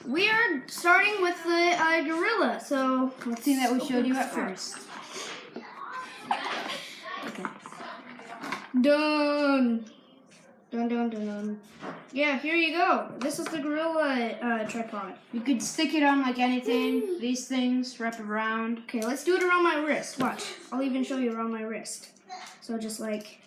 we are starting with the gorilla. So Let's see that we showed you at first. Okay. Done. Dun dun dun. Yeah, here you go. This is the gorilla tripod. You could stick it on like anything. These things, wrap it around. Okay, let's do it around my wrist. Watch. I'll even show you around my wrist. So just like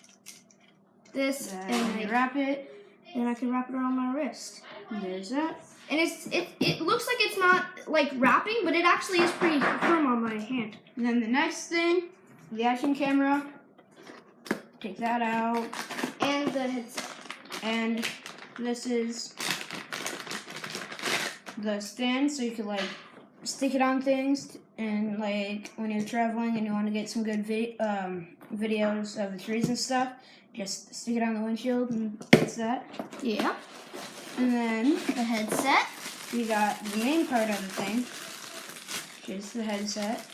this, and you wrap it. and I can wrap it around my wrist. And there's that. And it looks like it's not like wrapping, but it actually is pretty firm on my hand. And then the next thing, the action camera. Take that out. And the headset. And this is the stand, so you could like stick it on things, and like when you're traveling and you want to get some good videos of the trees and stuff, just stick it on the windshield, and that's that. Yeah. And then The headset. we got the main part of the thing, which is the headset.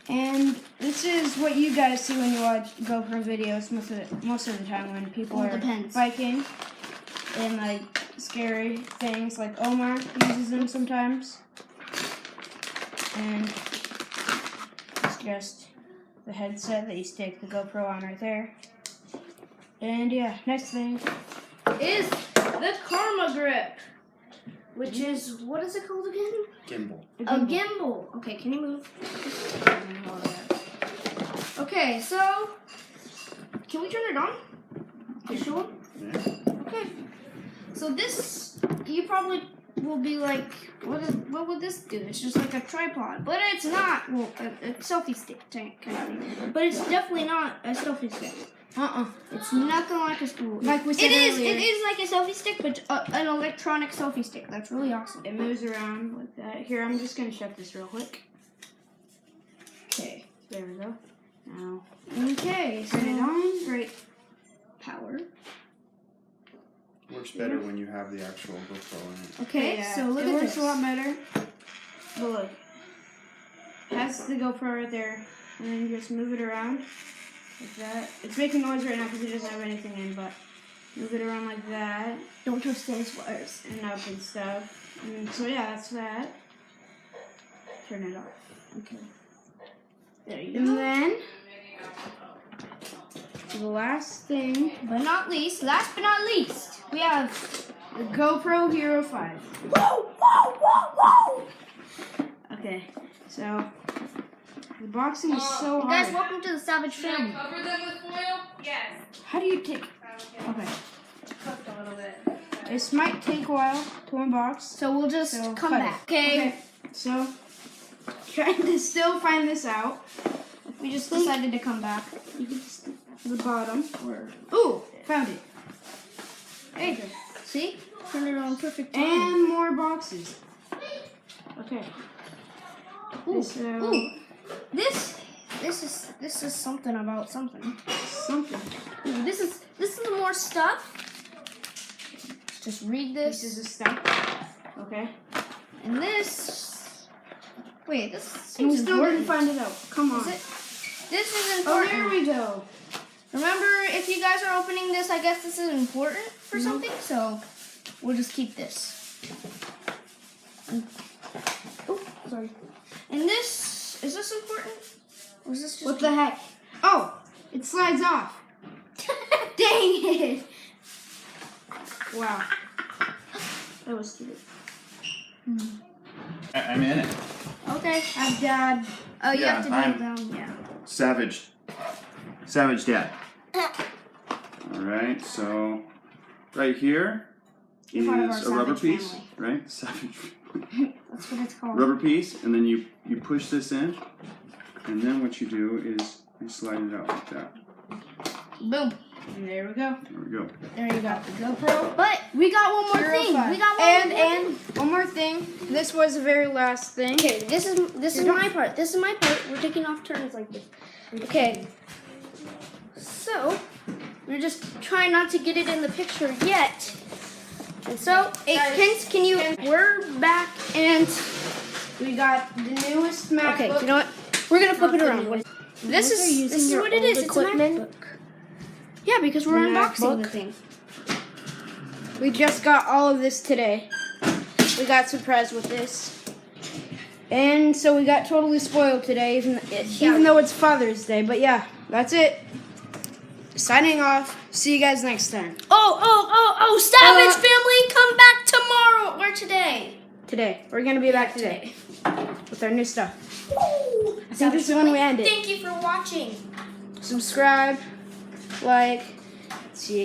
And this is what you guys see when you watch GoPro videos most of the time when people Well, it are depends. biking and like scary things. Like Omar uses them sometimes. And it's just the headset that you stick the GoPro on right there. And yeah, next thing Is the Karma Grip. Which is, what is it called again? Gimbal. A gimbal. Okay, can you move? Okay, so can we turn it on? You sure? Yeah. Okay. So this, you probably will be like, what would this do? It's just like a tripod, but it's not. Well, a selfie stick tank kind of thing. But it's definitely not a selfie stick. It's nothing like a school. Like we said earlier. It is like a selfie stick, but an electronic selfie stick. That's really awesome. It moves around like that. Here, I'm just gonna shut this real quick. Okay. There we go. Now Okay. So turn it on. Great power. Works better when you have the actual GoPro in it. Okay. Yeah, So look it at works this. a lot better. But look, it has the GoPro right there, and then you just move it around like that. It's making noise right now because it doesn't have anything in, but move it around like that Don't touch those wires. and up and stuff. And so yeah, that's that. Turn it off. Okay. There you And go. then the last thing, But not least, last but not least, we have. the GoPro Hero 5. Whoa! Whoa! Whoa! Whoa! Okay, so the boxing is so You hard. guys, welcome to the Savage family. Cover them with foil? Yes. How do you take? Okay. Okay, Cooked a little bit. this might take a while to unbox. So we'll just So come cut back. it. Okay, so trying to still find this out. We just decided to come back. You can just the bottom. Or Ooh, found it. hey, see, turn it on perfect time. And more boxes. Okay. Ooh, So ooh, this is something about something. something. Ooh, this is more stuff. Let's just read This this. is a stuff. Okay. And this. Wait, this And we seems still important. didn't find it out. Come on. Is it? This is Oh, important. there we go. Remember, if you guys are opening this, I guess this is important for something, so we'll just keep this. Oh, sorry. And this, is this important? Or is this just... What the heck? Oh, it slides off. Dang it! Wow. That was stupid. I'm in it. Okay. I've got. Oh, you Yeah, have to do I'm- it down, yeah. Savage Dad. Alright, so right here You're part of our is a rubber Savage piece, family. right? Savage That's what it's called. rubber piece, and then you push this in, and then what you do is you slide it out like that. Boom. And there we go. There we go. There you got the GoPro. But we got one more Hero thing. 5. We got one more And one more thing. This was the very last thing. Okay, this is my part. This is my part. We're taking off turns like this. Okay. So we're just trying not to get it in the picture yet. And so, Guys, can you? We're back and We got the newest MacBook. okay. You know what? We're gonna flip it around. This Guys are is using what your it is. old It's a equipment? MacBook. Yeah, because we're The unboxing MacBook? the thing. We just got all of this today. we got surprised with this. And so we got totally spoiled today, even though it's Father's Day. But yeah, that's it. Signing off. See you guys next time. Oh, Savage family, come back tomorrow or today. Today. We're going to be back today with our new stuff. Woo! I think this is when we end it. Thank you for watching. Subscribe, like, see you guys.